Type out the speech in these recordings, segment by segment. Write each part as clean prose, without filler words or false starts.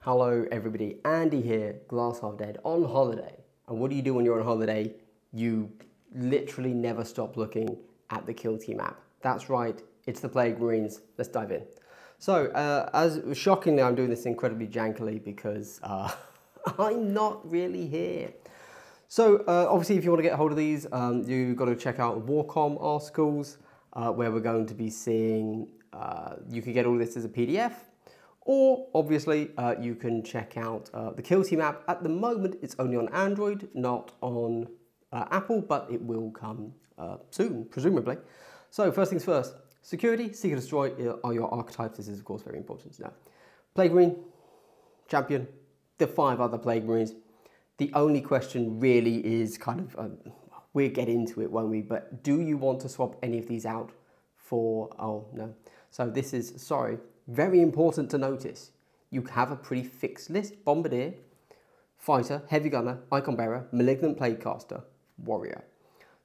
Hello everybody, Andy here, Glass Half Dead, on holiday. And what do you do when you're on holiday? You literally never stop looking at the Kill Team app. That's right, it's the Plague Marines. Let's dive in. So, as shockingly, I'm doing this incredibly jankily because I'm not really here. So, obviously, if you want to get hold of these, you've got to check out Warcom articles, where we're going to be seeing, you can get all this as a PDF. Or, obviously, you can check out the Kill Team app. At the moment, it's only on Android, not on Apple, but it will come soon, presumably. So, first things first, security, seek and destroy are your archetypes. This is, of course, very important to know. Plague Marine, Champion, the 5 other Plague Marines. The only question really is kind of, we'll get into it, won't we? But do you want to swap any of these out for, oh, no. So this is, sorry, very important to notice. You have a pretty fixed list: Bombardier, Fighter, Heavy Gunner, Icon Bearer, Malignant Plaguecaster, Warrior.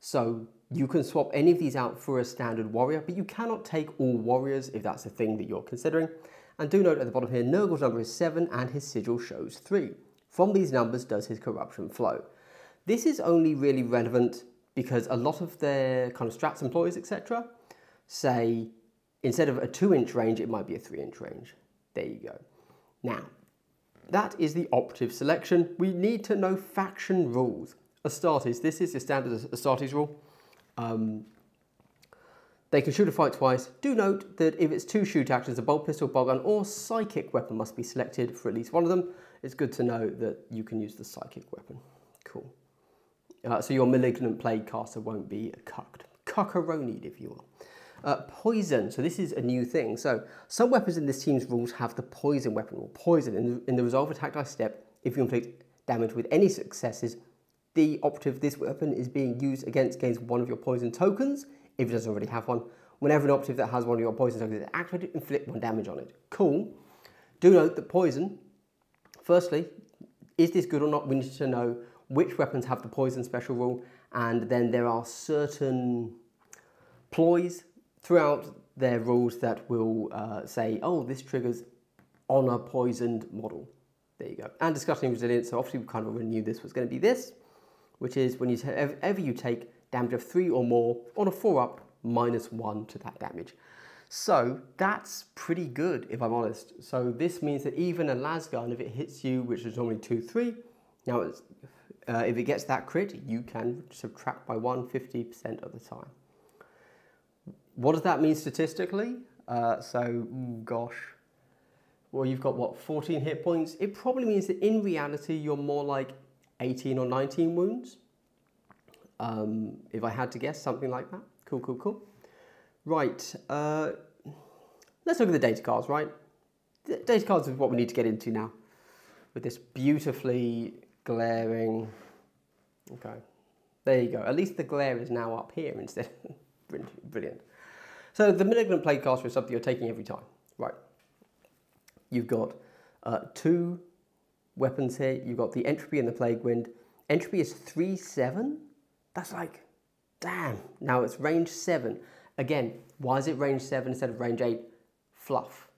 So you can swap any of these out for a standard Warrior, but you cannot take all Warriors if that's a thing that you're considering. And do note at the bottom here, Nurgle's number is 7 and his sigil shows 3. From these numbers does his corruption flow. This is only really relevant because a lot of their kind of strats employees, etc., say instead of a 2-inch range, it might be a 3-inch range. There you go. Now, that is the operative selection. We need to know faction rules. Astartes, this is your standard Astartes rule. They can shoot or fight twice. Do note that if it's 2 shoot actions, a bolt pistol, bolt gun, or psychic weapon must be selected for at least one of them. It's good to know that you can use the psychic weapon. Cool. So your Malignant Plaguecaster won't be cucked. Cuckaronied, if you will. Poison, so this is a new thing. So some weapons in this team's rules have the poison weapon rule. Poison, in the resolve attack dice step, if you inflict damage with any successes, the operative of this weapon is being used against one of your poison tokens, if it doesn't already have one. Whenever an operative that has one of your poison tokens is activated, inflict 1 damage on it. Cool. Do note that poison, firstly, is this good or not? We need to know which weapons have the poison special rule, and then there are certain ploys throughout their rules that will say, oh, this triggers on a poisoned model. There you go. And discussing resilience, so obviously we kind of already knew this was going to be this, which is when whenever you take damage of 3 or more on a 4-up, -1 to that damage. So that's pretty good, if I'm honest. So this means that even a lasgun, if it hits you, which is normally 2-3, now it's, if it gets that crit, you can subtract by 1 50% of the time. What does that mean statistically? Gosh, well, you've got what, 14 hit points? It probably means that in reality, you're more like 18 or 19 wounds. If I had to guess, something like that. Cool, cool, cool. Right, let's look at the data cards, right? The data cards is what we need to get into now with this beautifully glaring, okay, there you go. At least the glare is now up here instead. Brilliant. So the Malignant Plaguecaster is something you're taking every time, right? You've got 2 weapons here. You've got the Entropy and the Plague Wind. Entropy is 3/7. That's like, damn. Now it's range 7. Again, why is it range 7 instead of range 8? Fluff.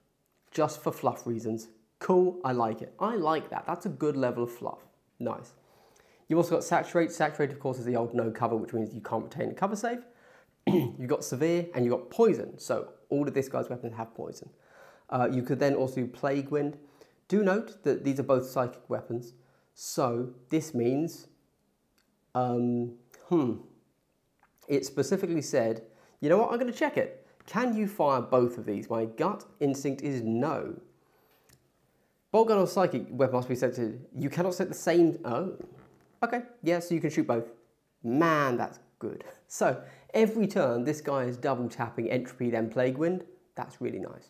Just for fluff reasons. Cool, I like it. I like that. That's a good level of fluff. Nice. You've also got Saturate. Saturate, of course, is the old no cover, which means you can't retain a cover save. You've got Severe and you've got Poison. So all of this guy's weapons have poison. You could then also do Plague Wind. Do note that these are both psychic weapons. So this means, it specifically said, you know what, I'm going to check it. Can you fire both of these? My gut instinct is no. Bolt gun or psychic weapon must be set to, you cannot set the same, oh. Okay, yeah, so you can shoot both. Man, that's good. So every turn, this guy is double tapping Entropy, then Plague Wind. That's really nice.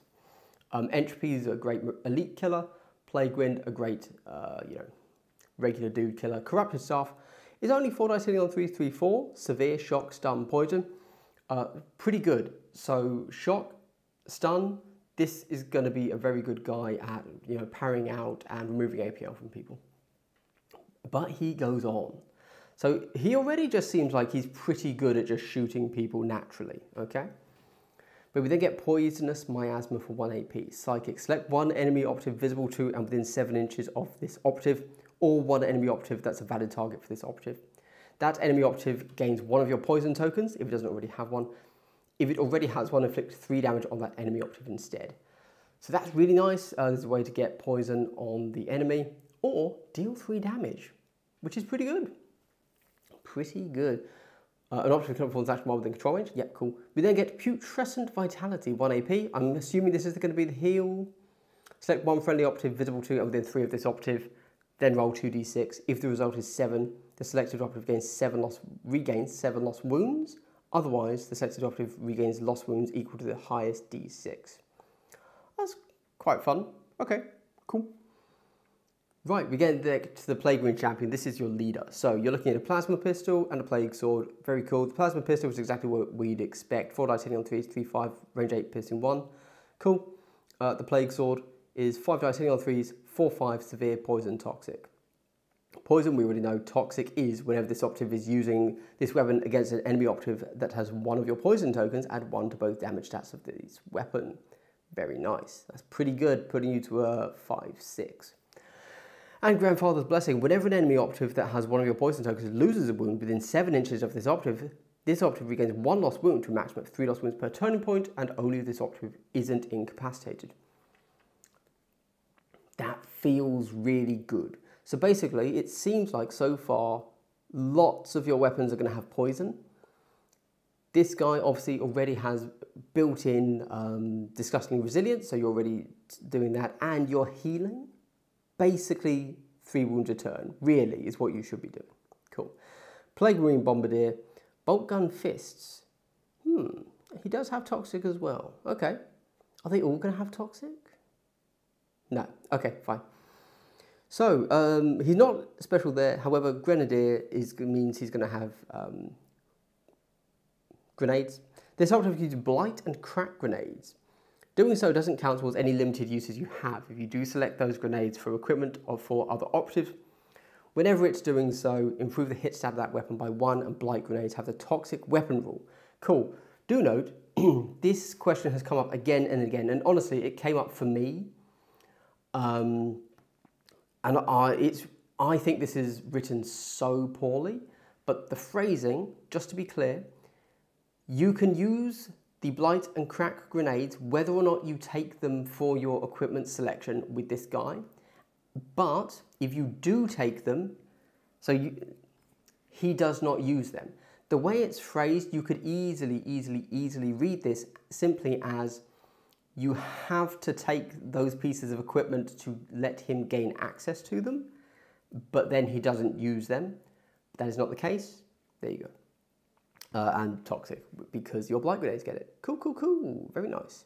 Entropy is a great elite killer. Plague Wind, a great, regular dude killer. Corrupted Staff is only 4 dice hitting on 3, 3, 4. Severe, shock, stun, poison. Pretty good. So shock, stun, this is going to be a very good guy at, parrying out and removing APL from people. But he goes on. So he already just seems like he's pretty good at just shooting people naturally, okay? But we then get Poisonous Miasma for 1 AP. Psychic. Select one enemy operative visible to and within 7 inches of this operative, or one enemy operative that's a valid target for this operative. That enemy operative gains one of your poison tokens if it doesn't already have one. If it already has one, inflict 3 damage on that enemy operative instead. So that's really nice. There's a way to get poison on the enemy, or deal 3 damage, which is pretty good. Pretty good. An operative can perform action while within control range. Yep, cool. We then get Putrescent Vitality, 1 AP. I'm assuming this is going to be the heal. Select one friendly operative visible to and within 3 of this operative, then roll 2d6. If the result is 7, the selected operative regains 7 lost wounds. Otherwise, the selected operative regains lost wounds equal to the highest d6. That's quite fun. Okay, cool. Right, we get to the Plague Marine champion. This is your leader. So you're looking at a Plasma Pistol and a Plague Sword. Very cool. The Plasma Pistol is exactly what we'd expect. 4 dice hitting on 3s, 3-5, range 8, piercing 1. Cool. The Plague Sword is 5 dice hitting on 3s, 4-5, severe, poison, toxic. Poison, we already know. Toxic is whenever this operative is using this weapon against an enemy operative that has one of your poison tokens, add 1 to both damage stats of this weapon. Very nice. That's pretty good, putting you to a 5-6. And Grandfather's Blessing. Whenever an enemy operative that has one of your poison tokens loses a wound within 7 inches of this operative regains 1 lost wound to a maximum of 3 lost wounds per turning point, and only if this operative isn't incapacitated. That feels really good. So basically, it seems like so far, lots of your weapons are going to have poison. This guy obviously already has built-in disgusting resilience, so you're already doing that, and you're healing. Basically, 3 wounds a turn, really, is what you should be doing. Cool. Plague Marine Bombardier, Bolt Gun Fists. He does have Toxic as well. Okay. Are they all going to have Toxic? No. Okay, fine. So, he's not special there. However, Grenadier means he's going to have grenades. This operative uses Blight and Crack Grenades. Doing so doesn't count towards any limited uses you have if you do select those grenades for equipment or for other operatives. Whenever it's doing so, improve the hit stat of that weapon by 1, and Blight Grenades have the Toxic Weapon rule. Cool. Do note, this question has come up again and again, and honestly, it came up for me. And I think this is written so poorly, but the phrasing, just to be clear, you can use the Blight and Crack Grenades whether or not you take them for your equipment selection with this guy. But if you do take them, he does not use them. The way it's phrased, you could easily read this simply as you have to take those pieces of equipment to let him gain access to them, but then he doesn't use them. That is not the case. There you go. And Toxic, because your Blight Grenades get it. Cool. Very nice.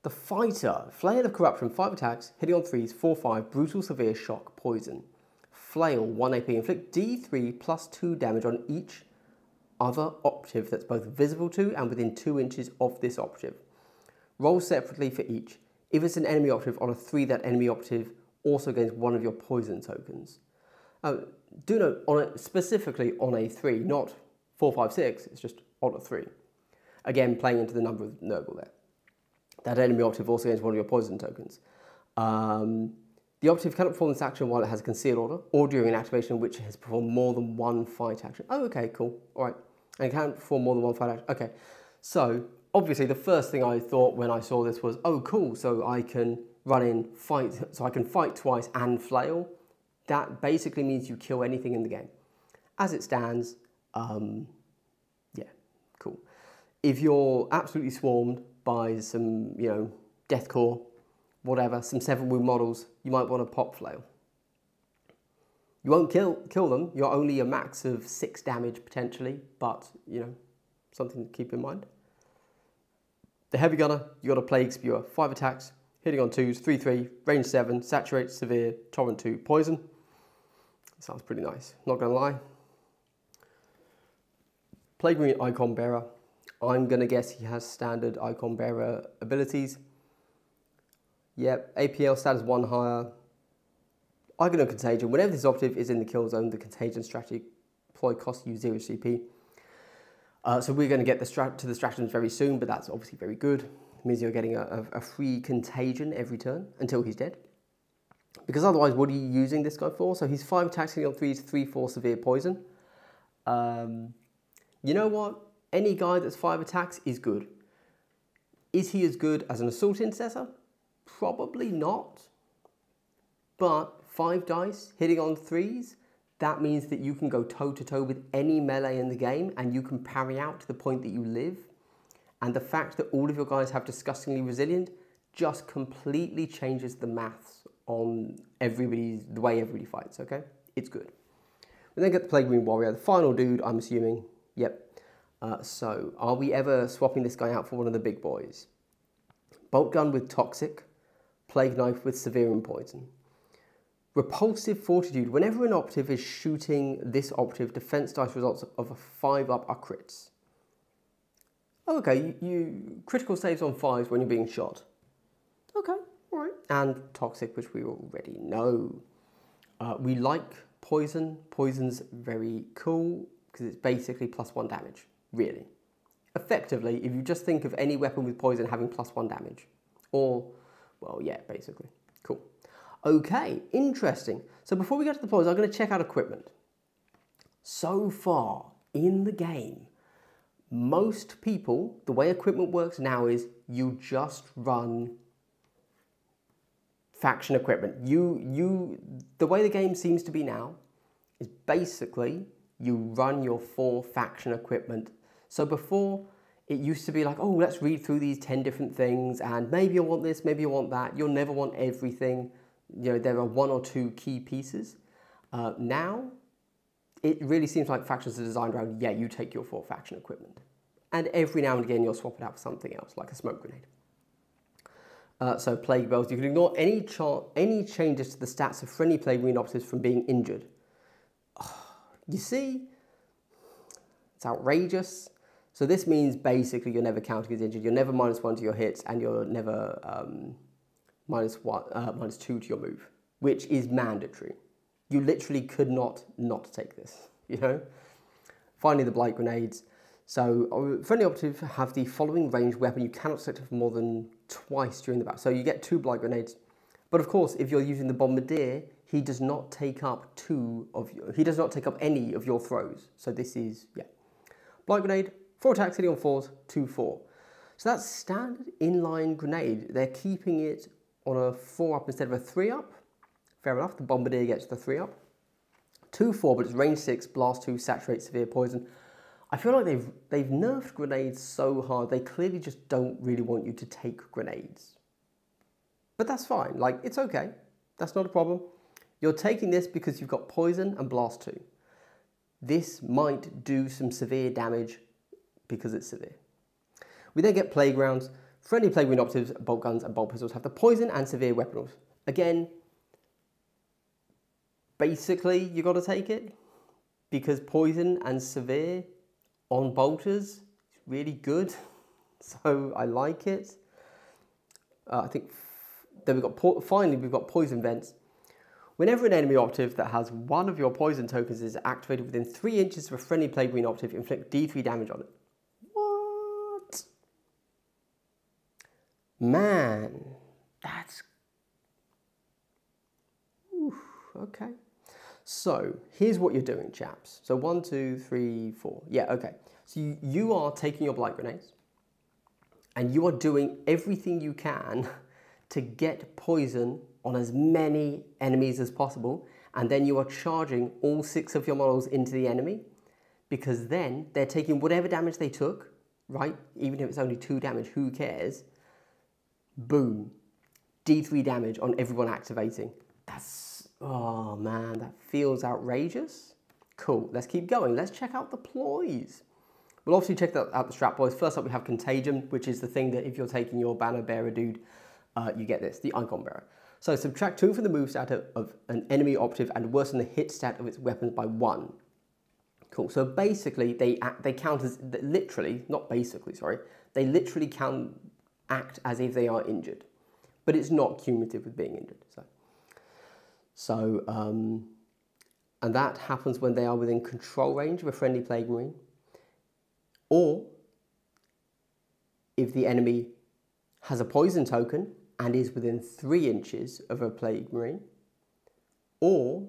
The Fighter. Flail of Corruption, 5 attacks, hitting on 3s, 4-5, brutal, severe, shock, poison. Flail, 1 AP, inflict D3 plus 2 damage on each other operative that's both visible to and within 2 inches of this operative. Roll separately for each. If it's an enemy operative on a 3, that enemy operative also gains 1 of your poison tokens. Do note, specifically on a 3, not 4, 5, 6, it's just on a 3. Again, playing into the number of noble there. That enemy operative also gains 1 of your poison tokens. The operative cannot perform this action while it has a concealed order, or during an activation which has performed more than 1 fight action. Oh, okay, cool. All right. And it can't perform more than 1 fight action. Okay. So, obviously, the first thing I thought when I saw this was, oh, cool, so I can run in, fight, so I can fight twice and flail. That basically means you kill anything in the game. As it stands, yeah, cool. If you're absolutely swarmed by some, deathcore, whatever, some 7 wound models, you might want to pop flail. You won't kill them. You're only a max of 6 damage potentially, but, something to keep in mind. The Heavy Gunner, you got a Plague Spewer, 5 attacks, hitting on 2s, 3-3, range 7, saturate, severe, torrent 2, poison. Sounds pretty nice, not gonna lie. Plague Marine Icon Bearer. I'm gonna guess he has standard Icon Bearer abilities. Yep, APL stat is 1 higher. Icon of Contagion. Whenever this operative is in the kill zone, the Contagion strategy deploy costs you 0 CP. So we're going to get to the stratagems very soon, but that's obviously very good. It means you're getting a free contagion every turn until he's dead. Because otherwise, what are you using this guy for? So he's 5 attacks, hitting on 3s, 3/4 severe poison. You know what? Any guy that's 5 attacks is good. Is he as good as an assault intercessor? Probably not. But 5 dice hitting on 3s, that means that you can go toe-to-toe with any melee in the game and you can parry out to the point that you live. And the fact that all of your guys have disgustingly resilient just completely changes the maths on the way everybody fights, okay? It's good. We then get the Plague Marine Warrior, the final dude, I'm assuming. Yep. So, are we ever swapping this guy out for one of the big boys? Bolt Gun with Toxic, Plague Knife with Severe and Poison. Repulsive Fortitude. Whenever an operative is shooting this operative, defense dice results of a 5-up are crits. Oh, okay, you critical saves on 5s when you're being shot. Okay, all right. And Toxic, which we already know. We like Poison. Poison's very cool because it's basically +1 damage, really. Effectively, if you just think of any weapon with Poison having +1 damage. Or, well, yeah, basically. Cool. Okay, interesting. So before we go to the Poison, I'm going to check out equipment. So far in the game, most people, the way equipment works now is you just run faction equipment. The way the game seems to be now is basically you run your 4 faction equipment. So before, it used to be like, oh, let's read through these 10 different things and maybe you'll want this, maybe you'll want that. You'll never want everything. You know, there are 1 or 2 key pieces. Now, it really seems like factions are designed around, yeah, you take your 4 faction equipment. And every now and again, you'll swap it out for something else, like a smoke grenade. So Plague Bells, you can ignore any changes to the stats of friendly Plague Marine operatives from being injured. You see, it's outrageous. So this means basically you're never counting as injured. You're never -1 to your hits, and you're never -2 to your move, which is mandatory. You literally could not take this, you know? Finally, the Blight Grenades. So, friendly operative have the following ranged weapon. You cannot select it for more than twice during the battle. So you get 2 Blight Grenades. But of course, if you're using the Bombardier, he does not take up any of your throws. So this is, yeah. Blight Grenade, 4 attacks, hitting on 4s, 2/4. So that's standard inline grenade. They're keeping it on a 4-up instead of a 3-up. Fair enough, the Bombardier gets the 3-up. 2/4, but it's range 6, blast 2, saturate, severe poison. I feel like they've nerfed grenades so hard, they clearly just don't really want you to take grenades. But that's fine, like, it's okay. That's not a problem. You're taking this because you've got poison and blast 2. This might do some severe damage because it's severe. We then get Plague Rounds. Friendly Plague Marine operatives, bolt guns and bolt pistols have the poison and severe weapons. Again, basically you got to take it because poison and severe on bolters is really good, so I like it. I think then finally we've got poison vents. Whenever an enemy operative that has 1 of your poison tokens is activated within 3 inches of a friendly Plague Marine operative, inflict D3 damage on it. What? Man, that's... Oof, okay. So, here's what you're doing, chaps. So 1, 2, 3, 4. Yeah, okay. So you are taking your Blight Grenades and you are doing everything you can to get poison on as many enemies as possible, and then you are charging all 6 of your models into the enemy, because then they're taking whatever damage they took, right? Even if it's only 2 damage, who cares? Boom. D3 damage on everyone activating. That's, oh man, that feels outrageous. Cool, let's keep going. Let's check out the ploys. We'll obviously check out the strat ploys. First up, we have Contagion, which is the thing that if you're taking your Banner Bearer dude, you get this, the Icon Bearer. So subtract 2 from the move stat of an enemy operative and worsen the hit stat of its weapons by 1. Cool, so basically they count as, literally, not basically, sorry, they literally act as if they are injured. But it's not cumulative with being injured. And that happens when they are within control range of a friendly Plague Marine, Or if the enemy has a poison token and is within 3 inches of a Plague Marine, or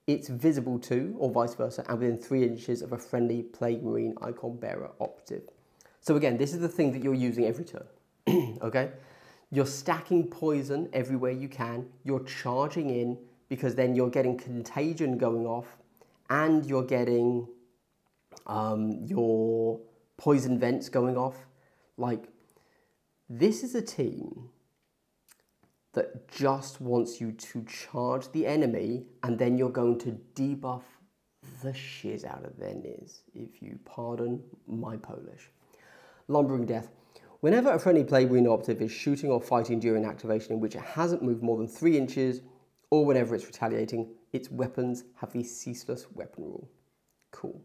it's visible to, or vice versa, and within 3 inches of a friendly Plague Marine icon bearer operative. So again, this is the thing that you're using every turn, okay? You're stacking poison everywhere you can, you're charging in, because then you're getting contagion going off, and you're getting your poison vents going off. Like, this is a team that just wants you to charge the enemy, and then you're going to debuff the shit out of their Niz, if you pardon my Polish. Lumbering Death. Whenever a friendly Plague Marine operative is shooting or fighting during activation in which it hasn't moved more than 3 inches, or whenever it's retaliating, its weapons have the ceaseless weapon rule. Cool.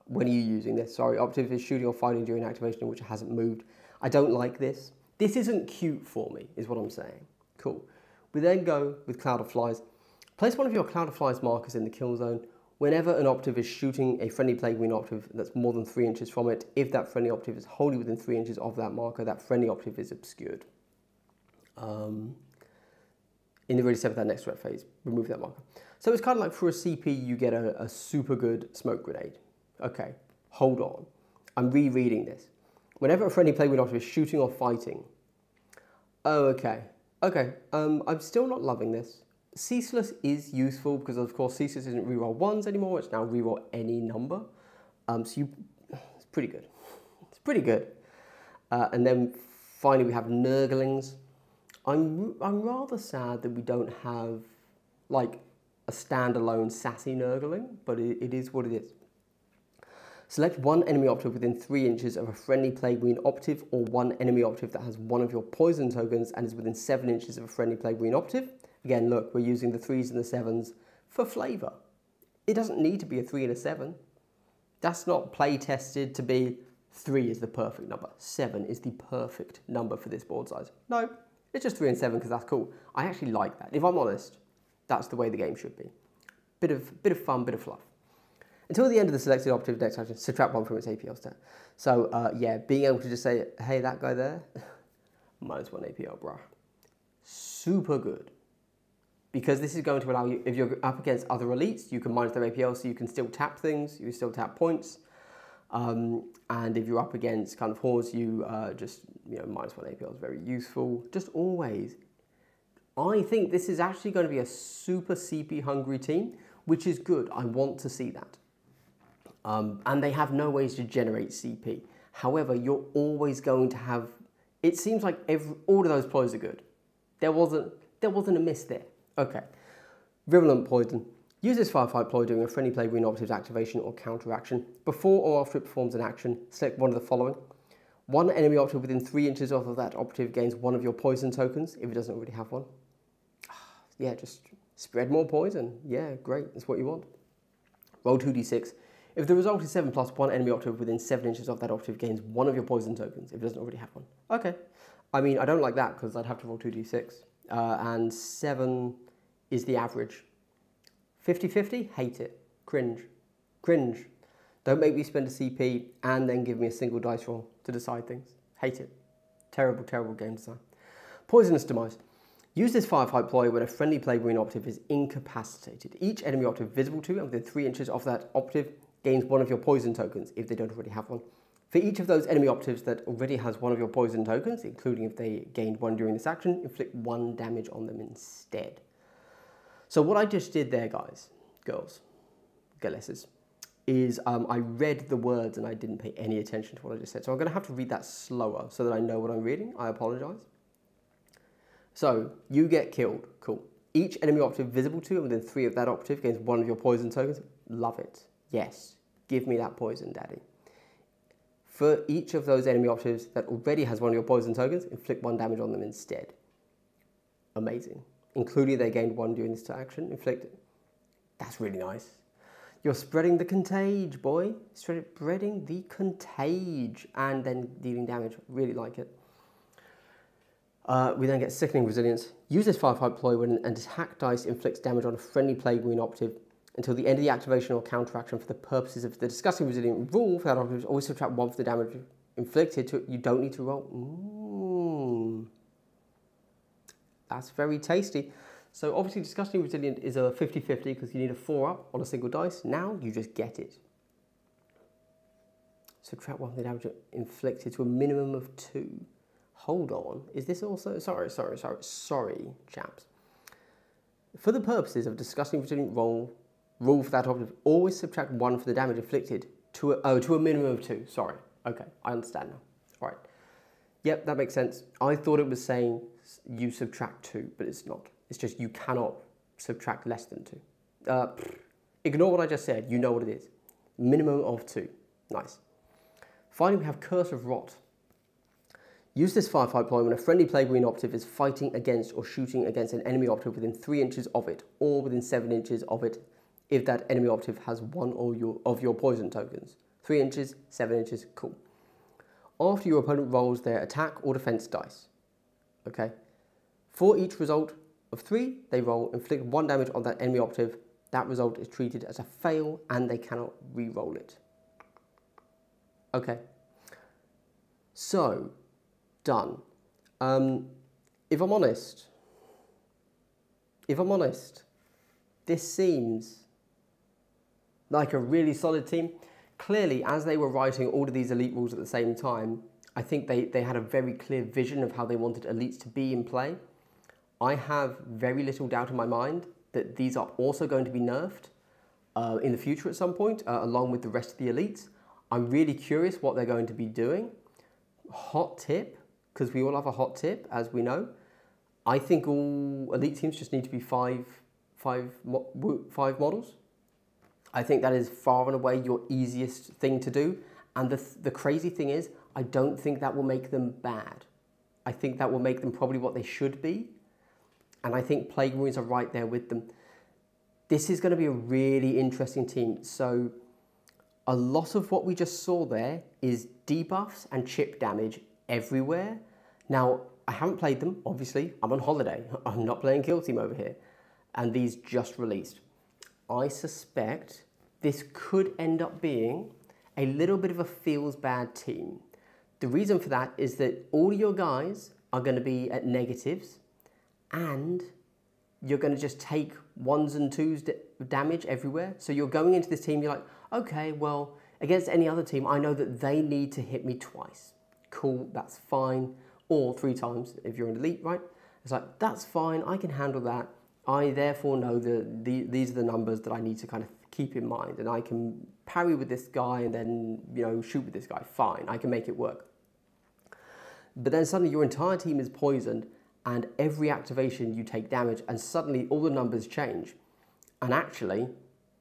When are you using this? Sorry, operative is shooting or fighting during activation in which it hasn't moved. I don't like this. This isn't cute for me, is what I'm saying. Cool. We then go with Cloud of Flies. Place one of your Cloud of Flies markers in the kill zone whenever an operative is shooting a friendly Plague Marine operative that's more than 3 inches from it. If that friendly operative is wholly within 3 inches of that marker, that friendly operative is obscured. In the Ready Set for that next threat phase, remove that marker. So it's kind of like for a CP, you get a super good smoke grenade. Okay, hold on. I'm rereading this. Whenever a friendly Plague Marine operative is shooting or fighting. Oh, okay. Okay, I'm still not loving this. Ceaseless is useful because, of course, Ceaseless isn't reroll 1s anymore. It's now reroll any number. It's pretty good. It's pretty good. And then finally we have Nurglings. I'm rather sad that we don't have like a standalone sassy Nurgling, but it is what it is. Select one enemy operative within 3 inches of a friendly Plague Marine operative, or one enemy operative that has one of your poison tokens and is within 7 inches of a friendly Plague Marine operative. Again, look, we're using the 3s and the 7s for flavour. It doesn't need to be a 3 and a 7. That's not play tested to be 3 is the perfect number. 7 is the perfect number for this board size. No, it's just 3 and 7 because that's cool. I actually like that. If I'm honest, that's the way the game should be. Bit of fun, bit of fluff. Until the end of the selected operative next action, subtract 1 from its APL stat. So yeah, being able to just say, hey, that guy there, -1 APL, bruh. Super good. Because this is going to allow you, if you're up against other elites, you can minus their APL, so you can still tap things, you can still tap points. And if you're up against kind of hordes, you just, -1 APL is very useful. Just always. I think this is actually going to be a super CP hungry team, which is good. I want to see that. And they have no ways to generate CP. However, you're always going to have, it seems like all of those ploys are good. There wasn't a miss there. Okay. Virulent Poison. Use this firefight ploy during a friendly Plague Marine operative's activation or counteraction. Before or after it performs an action, select one of the following. One enemy operative within 3 inches of that operative gains one of your poison tokens, if it doesn't already have one. Yeah, just spread more poison. Yeah, great. That's what you want. Roll 2d6. If the result is 7 plus, one enemy operative within 7 inches of that operative gains one of your poison tokens, if it doesn't already have one. Okay. I mean, I don't like that because I'd have to roll 2d6. And 7 is the average. 50-50? Hate it. Cringe. Cringe. Don't make me spend a CP and then give me a single dice roll to decide things. Hate it. Terrible, terrible game design. Poisonous Demise. Use this firefight ploy when a friendly Plague Marine operative is incapacitated. Each enemy operative visible to and within 3 inches of that operative gains one of your poison tokens, if they don't already have one. For each of those enemy operatives that already has one of your poison tokens, including if they gained one during this action, inflict 1 damage on them instead. So what I just did there, guys, girls, girlesses, is I read the words and I didn't pay any attention to what I just said. So I'm going to have to read that slower so that I know what I'm reading. I apologise. So, you get killed. Cool. Each enemy operative visible to and within 3 of that operative gains one of your poison tokens. Love it. Yes. Give me that poison, daddy. For each of those enemy operatives that already has one of your poison tokens, inflict 1 damage on them instead. Amazing. Including they gained 1 during this action, inflict. That's really nice. You're spreading the contage, boy. Spreading the contage and then dealing damage. Really like it. We then get Sickening Resilience. Use this firefight ploy when an attack dice inflicts damage on a friendly Plague Marine operative until the end of the activation or counteraction for the purposes of the disgusting resilient rule. For that object, always subtract 1 for the damage inflicted to it. You don't need to roll. That's very tasty. So obviously disgusting resilient is a 50-50 because you need a 4 up on a single dice. Now you just get it. Subtract 1 for the damage inflicted to a minimum of 2. Hold on. Is this also... Sorry, chaps. For the purposes of disgusting resilient rule for that object, always subtract 1 for the damage inflicted to a minimum of 2. Sorry. Okay, I understand now. All right. Yep, that makes sense. I thought it was saying you subtract 2, but it's not. It's just you cannot subtract less than 2. Ignore what I just said. You know what it is. Minimum of 2. Nice. Finally, we have Curse of Rot. Use this firefight ploy when a friendly Plague Marine operative is fighting against or shooting against an enemy operative within 3 inches of it, or within 7 inches of it, if that enemy operative has one of your poison tokens. 3 inches, 7 inches, cool. After your opponent rolls their attack or defense dice. Okay. For each result of 3, they roll, inflict 1 damage on that enemy operative. That result is treated as a fail and they cannot re-roll it. Okay. So, done. If I'm honest, this seems like a really solid team. Clearly, as they were writing all of these elite rules at the same time, I think they had a very clear vision of how they wanted elites to be in play. I have very little doubt in my mind that these are also going to be nerfed in the future at some point, along with the rest of the elites. I'm really curious what they're going to be doing. Hot tip, because we all have a hot tip, as we know. I think all elite teams just need to be five models. I think that is far and away your easiest thing to do. And the crazy thing is, I don't think that will make them bad. I think that will make them probably what they should be. And I think Plague Marines are right there with them. This is going to be a really interesting team. So a lot of what we just saw there is debuffs and chip damage everywhere. Now, I haven't played them, obviously. I'm on holiday. I'm not playing Kill Team over here. And these just released. I suspect this could end up being a little bit of a feels bad team. The reason for that is that all your guys are going to be at negatives and you're going to just take 1s and 2s damage everywhere. So you're going into this team, you're like, okay, well, against any other team, I know that they need to hit me twice. Cool, that's fine. Or 3 times if you're an elite, right? It's like, that's fine, I can handle that. I therefore know that these are the numbers that I need to kind of keep in mind, and I can parry with this guy and then, you know, shoot with this guy. Fine, I can make it work. But then suddenly your entire team is poisoned, and every activation you take damage, and suddenly all the numbers change. And actually,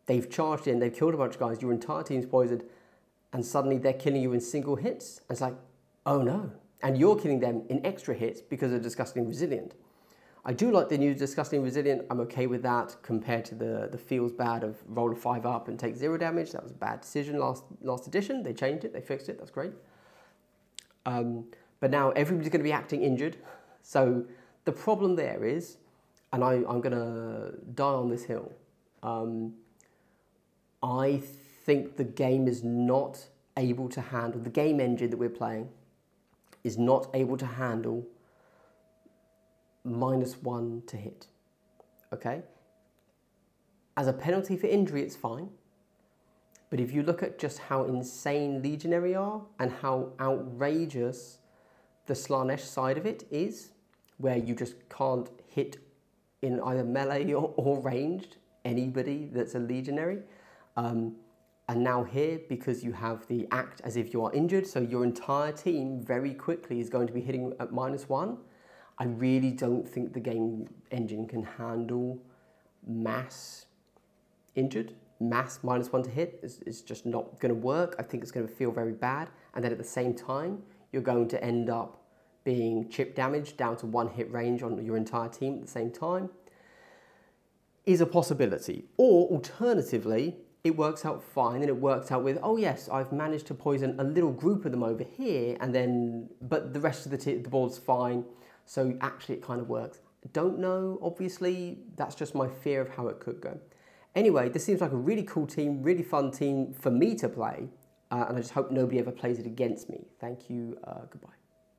they've charged in, they've killed a bunch of guys, your entire team's poisoned, and suddenly they're killing you in single hits. And it's like, oh no. And you're killing them in extra hits because they're Disgusting Resilient. I do like the new Disgusting Resilient. I'm okay with that compared to the feels bad of roll a 5 up and take 0 damage. That was a bad decision last edition. They changed it, they fixed it, that's great. But now everybody's going to be acting injured. So the problem there is, and I'm going to die on this hill, I think the game is not able to handle, the game engine that we're playing is not able to handle -1 to hit, okay? As a penalty for injury, it's fine. But if you look at just how insane Legionary are and how outrageous the Slaanesh side of it is, where you just can't hit in either melee or ranged anybody that's a Legionary, and now here, because you have the act as if you are injured, so your entire team very quickly is going to be hitting at -1, I really don't think the game engine can handle mass injured. Mass -1 to hit is just not going to work. I think it's going to feel very bad. And then at the same time, you're going to end up being chip damage down to 1 hit range on your entire team at the same time. Is a possibility. Or alternatively, it works out fine and it works out with, oh yes, I've managed to poison a little group of them over here, and then, but the rest of the board's fine. So actually it kind of works. Don't know, obviously, that's just my fear of how it could go. Anyway, this seems like a really cool team, really fun team for me to play, and I just hope nobody ever plays it against me. Thank you, goodbye.